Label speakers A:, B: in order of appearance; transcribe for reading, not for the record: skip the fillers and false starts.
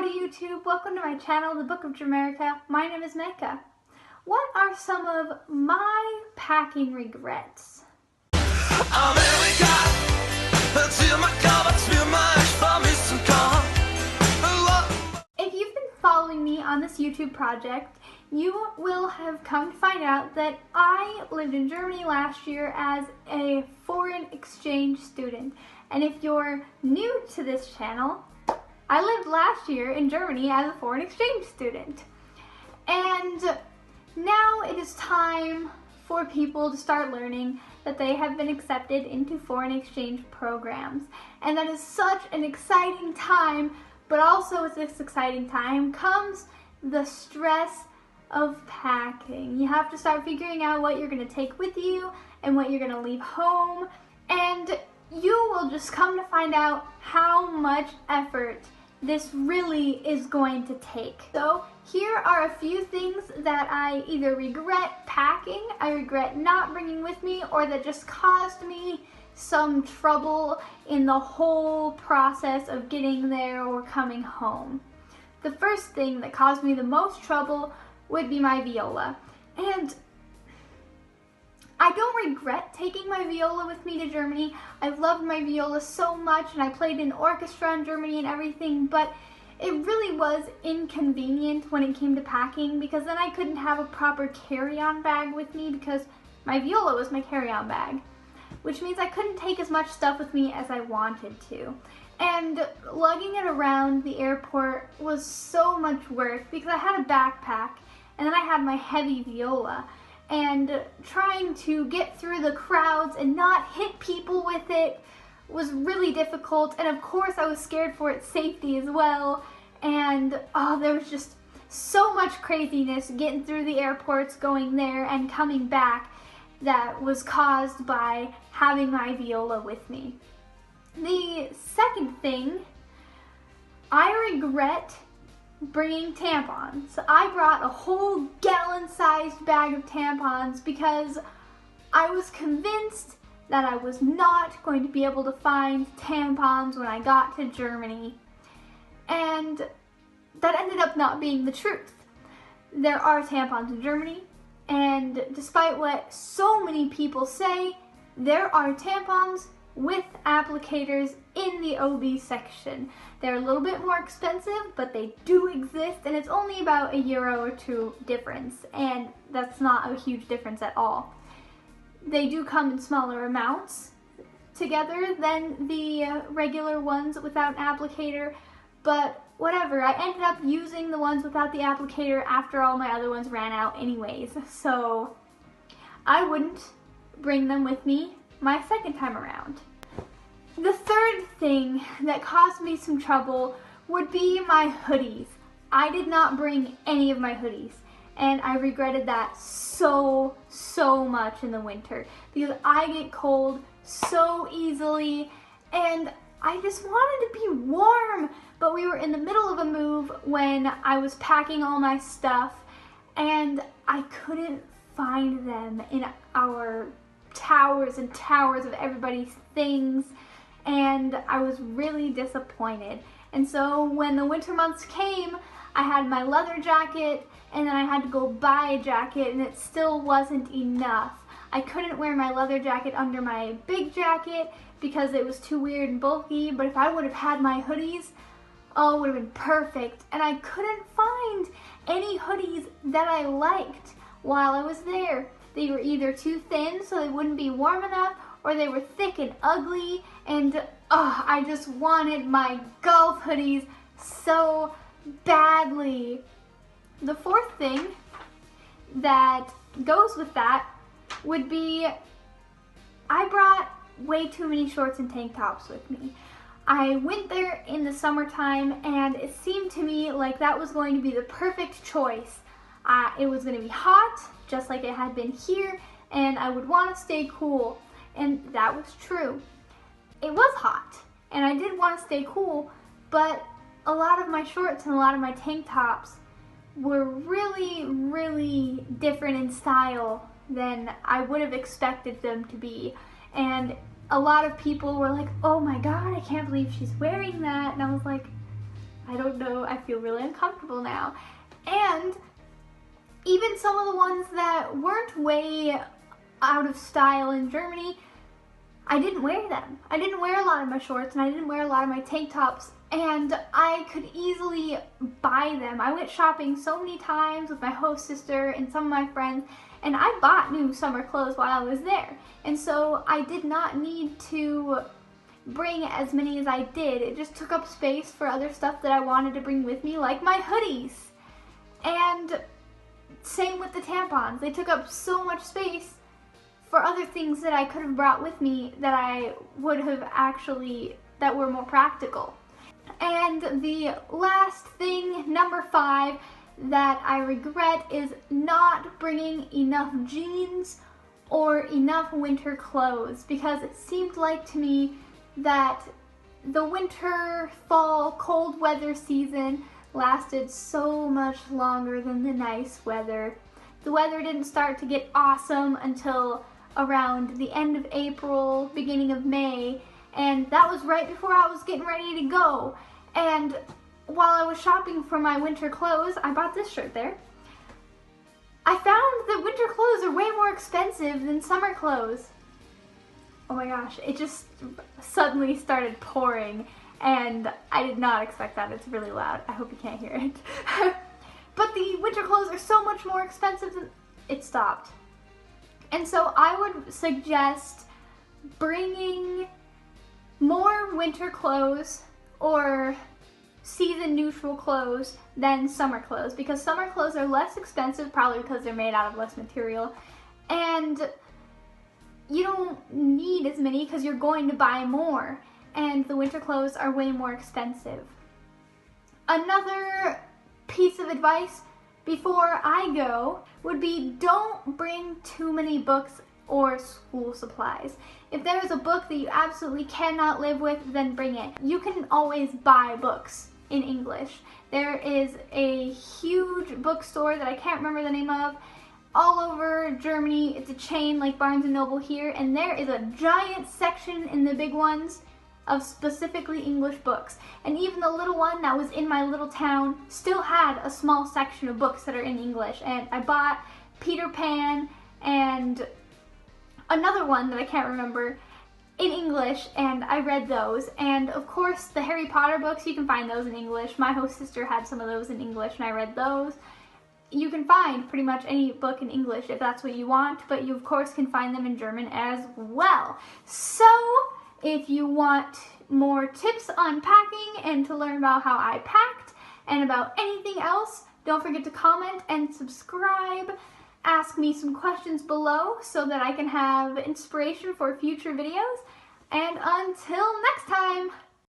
A: Howdy YouTube, welcome to my channel, the Book of Germerica. My name is Mecca. What are some of my packing regrets? If you've been following me on this YouTube project, you will have come to find out that I lived in Germany last year as a foreign exchange student. And if you're new to this channel, I lived last year in Germany as a foreign exchange student. And now it is time for people to start learning that they have been accepted into foreign exchange programs. And that is such an exciting time, but also with this exciting time comes the stress of packing. You have to start figuring out what you're going to take with you and what you're going to leave home. And you will just come to find out how much effort this really is going to take. So here are a few things that I either regret packing, I regret not bringing with me, or that just caused me some trouble in the whole process of getting there or coming home. The first thing that caused me the most trouble would be my viola. And I don't regret taking my viola with me to Germany. I loved my viola so much and I played in orchestra in Germany and everything, but it really was inconvenient when it came to packing because then I couldn't have a proper carry-on bag with me because my viola was my carry-on bag, which means I couldn't take as much stuff with me as I wanted to. And lugging it around the airport was so much work because I had a backpack and then I had my heavy viola. And trying to get through the crowds and not hit people with it was really difficult. And of course I was scared for its safety as well. And there was just so much craziness getting through the airports, going there and coming back that was caused by having my viola with me. The second thing, I regret bringing tampons. I brought a whole gallon-sized bag of tampons because I was convinced that I was not going to be able to find tampons when I got to Germany. And that ended up not being the truth. There are tampons in Germany, and despite what so many people say, there are tampons with applicators in the OB section. They're a little bit more expensive, but they do exist, and it's only about €1 or €2 difference, and that's not a huge difference at all. They do come in smaller amounts together than the regular ones without an applicator, but whatever. I ended up using the ones without the applicator after all my other ones ran out anyways, so I wouldn't bring them with me my second time around. The third thing that caused me some trouble would be my hoodies. I did not bring any of my hoodies, and I regretted that so much in the winter because I get cold so easily and I just wanted to be warm. But we were in the middle of a move when I was packing all my stuff and I couldn't find them in our towers and towers of everybody's things, and I was really disappointed. And so when the winter months came, I had my leather jacket and then I had to go buy a jacket, and it still wasn't enough. I couldn't wear my leather jacket under my big jacket because it was too weird and bulky, but if I would have had my hoodies, oh, it would have been perfect. And I couldn't find any hoodies that I liked while I was there. They were either too thin so they wouldn't be warm enough, or they were thick and ugly, and I just wanted my golf hoodies so badly. The fourth thing that goes with that would be I brought way too many shorts and tank tops with me. I went there in the summertime and it seemed to me like that was going to be the perfect choice. It was going to be hot, just like it had been here, and I would want to stay cool. And that was true. It was hot, and I did want to stay cool, but a lot of my shorts and a lot of my tank tops were really different in style than I would have expected them to be. And a lot of people were like, oh my god, I can't believe she's wearing that. And I was like, I don't know, I feel really uncomfortable now. And even some of the ones that weren't way out of style in Germany, I didn't wear them. I didn't wear a lot of my shorts and I didn't wear a lot of my tank tops, and I could easily buy them. I went shopping so many times with my host sister and some of my friends, and I bought new summer clothes while I was there. And so I did not need to bring as many as I did. It just took up space for other stuff that I wanted to bring with me, like my hoodies. And same with the tampons. They took up so much space for other things that I could have brought with me that I would have actually, that were more practical. And the last thing, number 5, that I regret is not bringing enough jeans or enough winter clothes, because it seemed like to me that the winter, fall, cold weather season lasted so much longer than the nice weather. The weather didn't start to get awesome until around the end of April, beginning of May, and that was right before I was getting ready to go. And while I was shopping for my winter clothes, I bought this shirt there. I found that winter clothes are way more expensive than summer clothes. Oh my gosh, it just suddenly started pouring, and I did not expect that. It's really loud. I hope you can't hear it. But the winter clothes are so much more expensive than... It stopped. And so I would suggest bringing more winter clothes or season neutral clothes than summer clothes, because summer clothes are less expensive, probably because they're made out of less material, and you don't need as many because you're going to buy more, and the winter clothes are way more expensive. Another piece of advice before I go would be, don't bring too many books or school supplies. If there is a book that you absolutely cannot live with, then bring it. You can always buy books in English. There is a huge bookstore that I can't remember the name of all over Germany. It's a chain like Barnes & Noble here, and there is a giant section in the big ones of specifically English books. And even the little one that was in my little town still had a small section of books that are in English. And I bought Peter Pan and another one that I can't remember in English, and I read those. And of course the Harry Potter books, you can find those in English. My host sister had some of those in English and I read those. You can find pretty much any book in English if that's what you want, but you of course can find them in German as well. So if you want more tips on packing and to learn about how I packed and about anything else, don't forget to comment and subscribe. Ask me some questions below so that I can have inspiration for future videos. And until next time!